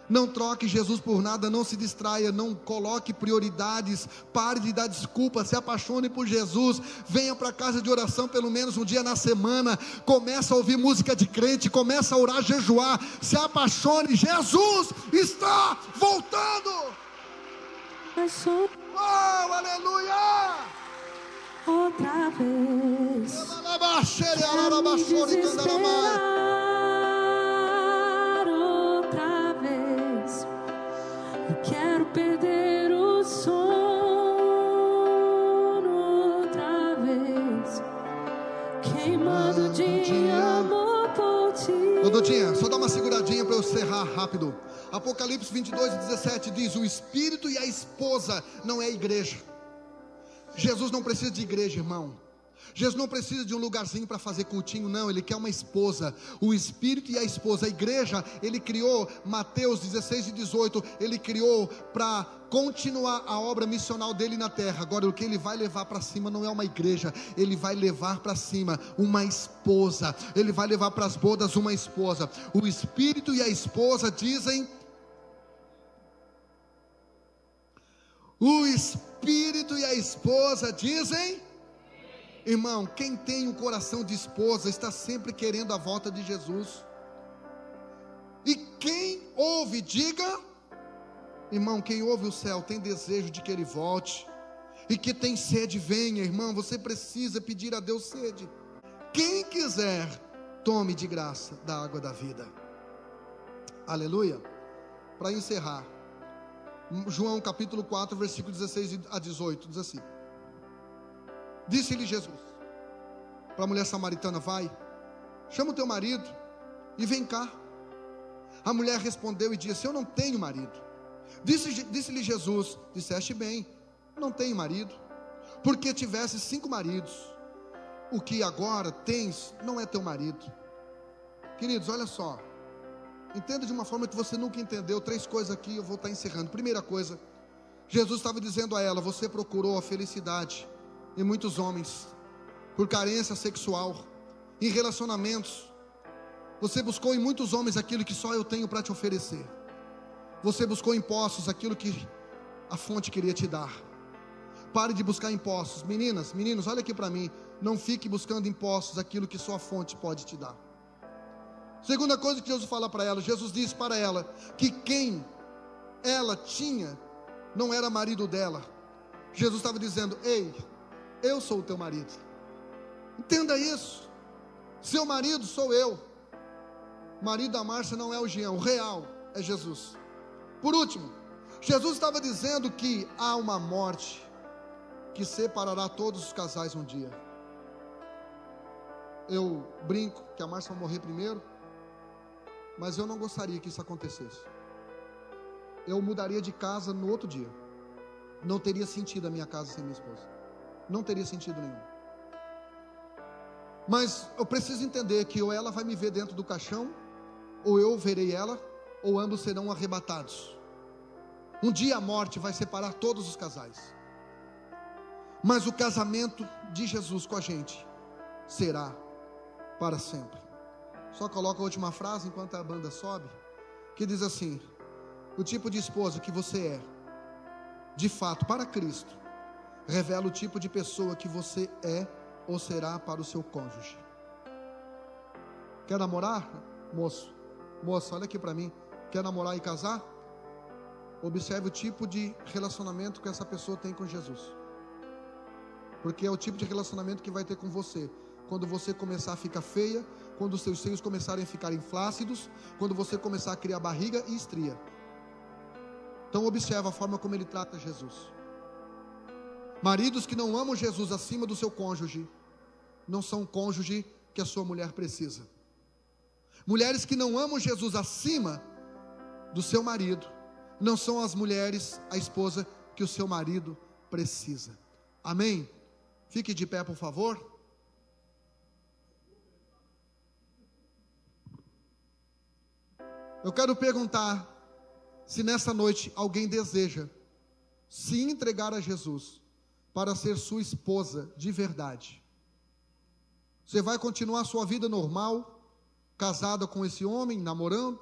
Não troque Jesus por nada, não se distraia, não coloque prioridades, pare de dar desculpa, se apaixone por Jesus, venha para a casa de oração pelo menos um dia na semana, começa a ouvir música de crente, começa a orar, jejuar, se apaixone, Jesus está voltando. Oh, aleluia! Outra vez, outra vez, eu quero perder o sono outra vez, queimando de amor por ti. Ô Dudinha, só dá uma seguradinha para eu encerrar rápido. Apocalipse 22:17 diz: o Espírito e a esposa, não é a igreja. Jesus não precisa de igreja, irmão. Jesus não precisa de um lugarzinho para fazer cultinho, não. Ele quer uma esposa. O Espírito e a esposa. A igreja, ele criou, Mateus 16:18, ele criou para continuar a obra missional dele na terra. Agora, o que ele vai levar para cima não é uma igreja. Ele vai levar para cima uma esposa. Ele vai levar para as bodas uma esposa. O Espírito e a esposa dizem... O Espírito e a esposa dizem... Irmão, quem tem um coração de esposa está sempre querendo a volta de Jesus. E quem ouve, diga... Irmão, quem ouve o céu tem desejo de que ele volte. E que tem sede, venha, irmão. Você precisa pedir a Deus sede. Quem quiser, tome de graça da água da vida. Aleluia. Para encerrar, João capítulo 4, versículo 16 a 18, diz assim: disse-lhe Jesus para a mulher samaritana: vai, chama o teu marido e vem cá. A mulher respondeu e disse: eu não tenho marido. Disse-lhe Jesus: disseste bem, não tenho marido, porque tivesse 5 maridos. O que agora tens não é teu marido. Queridos, olha só, entenda de uma forma que você nunca entendeu. 3 coisas aqui, eu vou estar encerrando. Primeira coisa, Jesus estava dizendo a ela: você procurou a felicidade em muitos homens, por carência sexual, em relacionamentos. Você buscou em muitos homens aquilo que só eu tenho para te oferecer. Você buscou em poços aquilo que a fonte queria te dar. Pare de buscar em poços. Meninas, meninos, olha aqui para mim. Não fique buscando em poços aquilo que só a fonte pode te dar. Segunda coisa que Jesus fala para ela, Jesus disse para ela que quem ela tinha não era marido dela. Jesus estava dizendo: ei, eu sou o teu marido. Entenda isso. Seu marido sou eu. O marido da Márcia não é o Jean, o real é Jesus. Por último, Jesus estava dizendo que há uma morte que separará todos os casais um dia. Eu brinco que a Márcia vai morrer primeiro, mas eu não gostaria que isso acontecesse. Eu mudaria de casa no outro dia. Não teria sentido a minha casa sem minha esposa. Não teria sentido nenhum. Mas eu preciso entender que ou ela vai me ver dentro do caixão, ou eu verei ela, ou ambos serão arrebatados. Um dia a morte vai separar todos os casais. Mas o casamento de Jesus com a gente será para sempre. Só coloca a última frase enquanto a banda sobe, que diz assim: o tipo de esposa que você é, de fato, para Cristo, revela o tipo de pessoa que você é ou será para o seu cônjuge. Quer namorar, moço? Moça, olha aqui para mim. Quer namorar e casar? Observe o tipo de relacionamento que essa pessoa tem com Jesus. Porque é o tipo de relacionamento que vai ter com você. Quando você começar a ficar feia, quando os seus seios começarem a ficarem flácidos, quando você começar a criar barriga e estria. Então observe a forma como ele trata Jesus. Maridos que não amam Jesus acima do seu cônjuge, não são o cônjuge que a sua mulher precisa. Mulheres que não amam Jesus acima do seu marido, não são as mulheres, a esposa que o seu marido precisa. Amém? Fique de pé, por favor. Eu quero perguntar se nessa noite alguém deseja se entregar a Jesus para ser sua esposa de verdade. Você vai continuar a sua vida normal, casada com esse homem, namorando,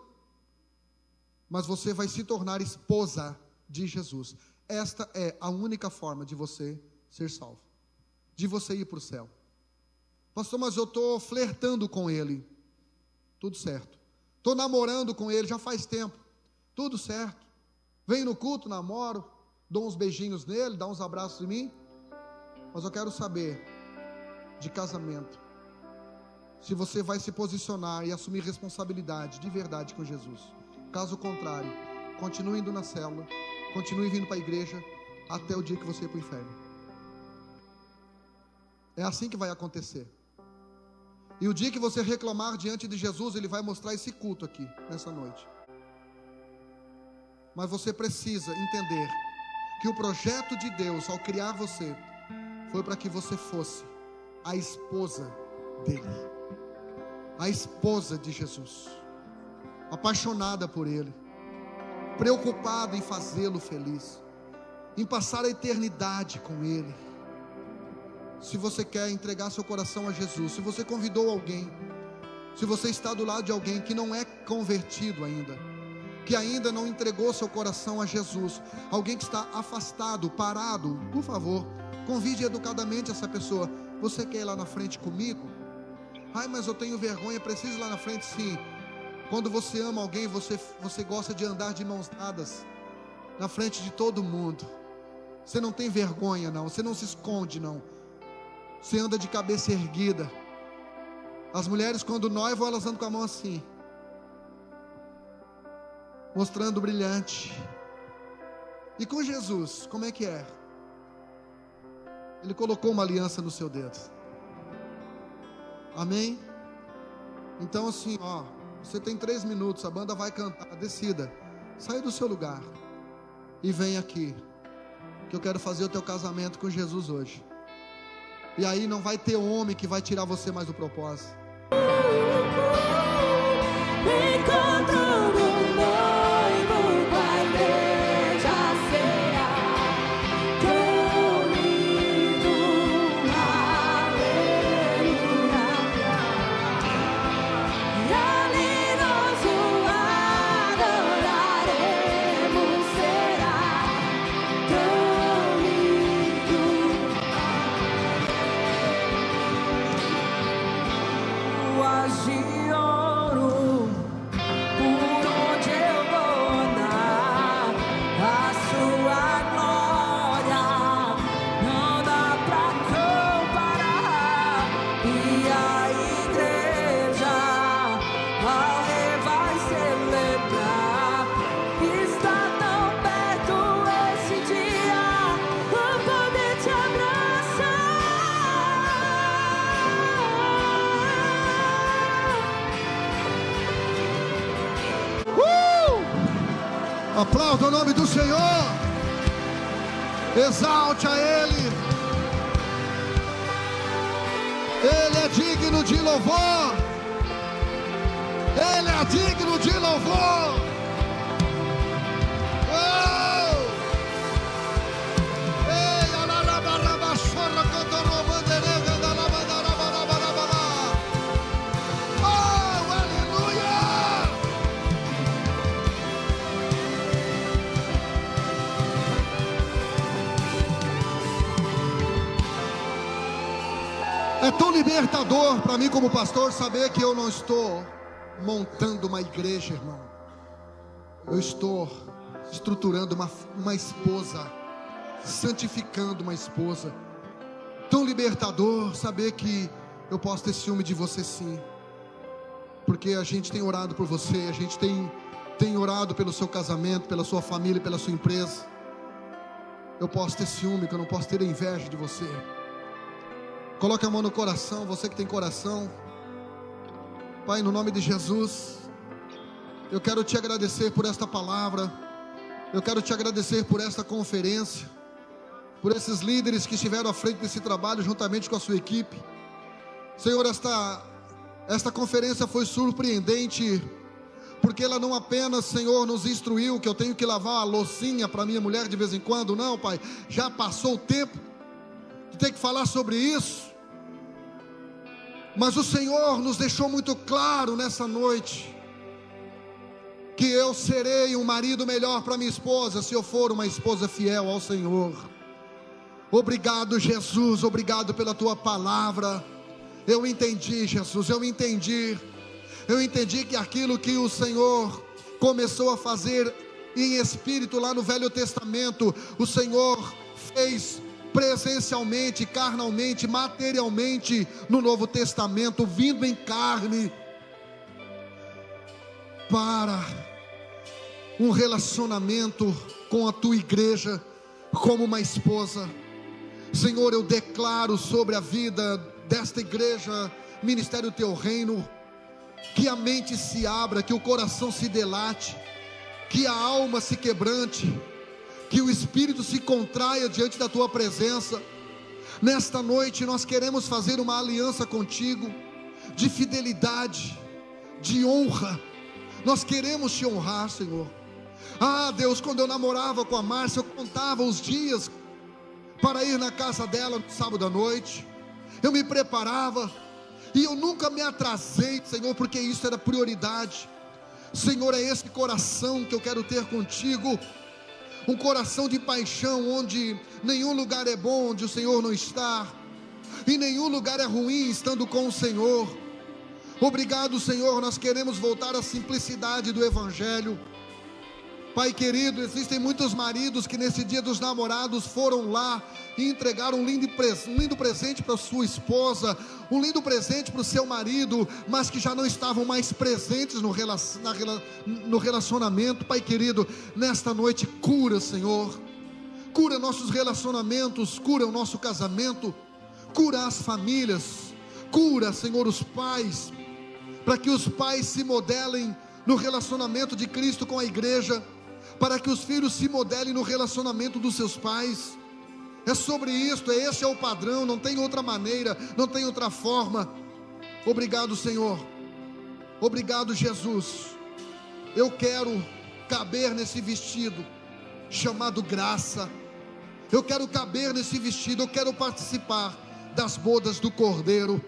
mas você vai se tornar esposa de Jesus. Esta é a única forma de você ser salvo, de você ir para o céu. Pastor, mas eu estou flertando com ele. Tudo certo. Estou namorando com ele já faz tempo. Tudo certo. Venho no culto, namoro, dou uns beijinhos nele, dá uns abraços em mim. Mas eu quero saber de casamento, se você vai se posicionar e assumir responsabilidade de verdade com Jesus. Caso contrário, continue indo na célula, continue vindo para a igreja até o dia que você ir para o inferno. É assim que vai acontecer. E o dia que você reclamar diante de Jesus, Ele vai mostrar esse culto aqui, nessa noite. Mas você precisa entender que o projeto de Deus ao criar você foi para que você fosse a esposa dele, a esposa de Jesus, apaixonada por ele, preocupada em fazê-lo feliz, em passar a eternidade com ele. Se você quer entregar seu coração a Jesus, se você convidou alguém, se você está do lado de alguém que não é convertido ainda, que ainda não entregou seu coração a Jesus, alguém que está afastado, parado, por favor, convide educadamente essa pessoa. Você quer ir lá na frente comigo? Ai, mas eu tenho vergonha. Precisa ir lá na frente? Sim. Quando você ama alguém, você gosta de andar de mãos dadas na frente de todo mundo. Você não tem vergonha não, você não se esconde não, você anda de cabeça erguida. As mulheres, quando noivam, elas andam com a mão assim, mostrando o brilhante. E com Jesus, como é que é? Ele colocou uma aliança no seu dedo. Amém? Então assim, ó, você tem 3 minutos, a banda vai cantar, decida, sai do seu lugar e vem aqui, que eu quero fazer o teu casamento com Jesus hoje. E aí não vai ter homem que vai tirar você mais do propósito. Aplauda o nome do Senhor, exalte a Ele. Ele é digno de louvor, Ele é digno de louvor. É tão libertador para mim como pastor saber que eu não estou montando uma igreja, irmão. Eu estou estruturando uma esposa, santificando uma esposa. Tão libertador saber que eu posso ter ciúme de você sim, porque a gente tem orado por você, a gente tem orado pelo seu casamento, pela sua família, pela sua empresa. Eu posso ter ciúme, que eu não posso ter inveja de você. Coloque a mão no coração, você que tem coração. Pai, no nome de Jesus, eu quero te agradecer por esta palavra. Eu quero te agradecer por esta conferência, por esses líderes que estiveram à frente desse trabalho juntamente com a sua equipe. Senhor, esta conferência foi surpreendente, porque ela não apenas, Senhor, nos instruiu que eu tenho que lavar a loucinha para minha mulher de vez em quando. Não, Pai, já passou o tempo de ter que falar sobre isso. Mas o Senhor nos deixou muito claro nessa noite que eu serei um marido melhor para minha esposa se eu for uma esposa fiel ao Senhor. Obrigado, Jesus, obrigado pela tua palavra. Eu entendi, Jesus, eu entendi que aquilo que o Senhor começou a fazer em espírito lá no Velho Testamento, o Senhor fez presencialmente, carnalmente, materialmente no Novo Testamento, vindo em carne, para um relacionamento com a tua igreja, como uma esposa. Senhor, eu declaro sobre a vida desta igreja, Ministério Teu Reino, que a mente se abra, que o coração se dilate, que a alma se quebrante, que o espírito se contraia diante da tua presença. Nesta noite nós queremos fazer uma aliança contigo, de fidelidade, de honra. Nós queremos te honrar, Senhor. Deus, quando eu namorava com a Márcia, eu contava os dias para ir na casa dela no sábado à noite. Eu me preparava e eu nunca me atrasei, Senhor, porque isso era prioridade. Senhor, é esse coração que eu quero ter contigo, um coração de paixão, onde nenhum lugar é bom onde o Senhor não está, e nenhum lugar é ruim estando com o Senhor. Obrigado, Senhor, nós queremos voltar à simplicidade do Evangelho. Pai querido, existem muitos maridos que nesse dia dos namorados foram lá e entregaram um lindo presente para sua esposa, um lindo presente para o seu marido, mas que já não estavam mais presentes no relacionamento. Pai querido, nesta noite cura, Senhor, cura nossos relacionamentos, cura o nosso casamento, cura as famílias, cura, Senhor, os pais, para que os pais se modelem no relacionamento de Cristo com a igreja, para que os filhos se modelem no relacionamento dos seus pais. É sobre isto, esse é o padrão, não tem outra maneira, não tem outra forma. Obrigado, Senhor, obrigado, Jesus. Eu quero caber nesse vestido chamado graça, eu quero caber nesse vestido, eu quero participar das bodas do Cordeiro,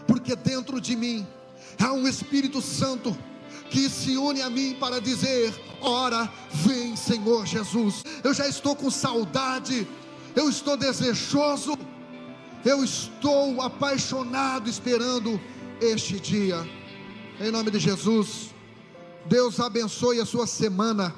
porque dentro de mim há um Espírito Santo que se une a mim para dizer: ora, vem, Senhor Jesus. Eu já estou com saudade, eu estou desejoso, eu estou apaixonado esperando este dia. Em nome de Jesus, Deus abençoe a sua semana.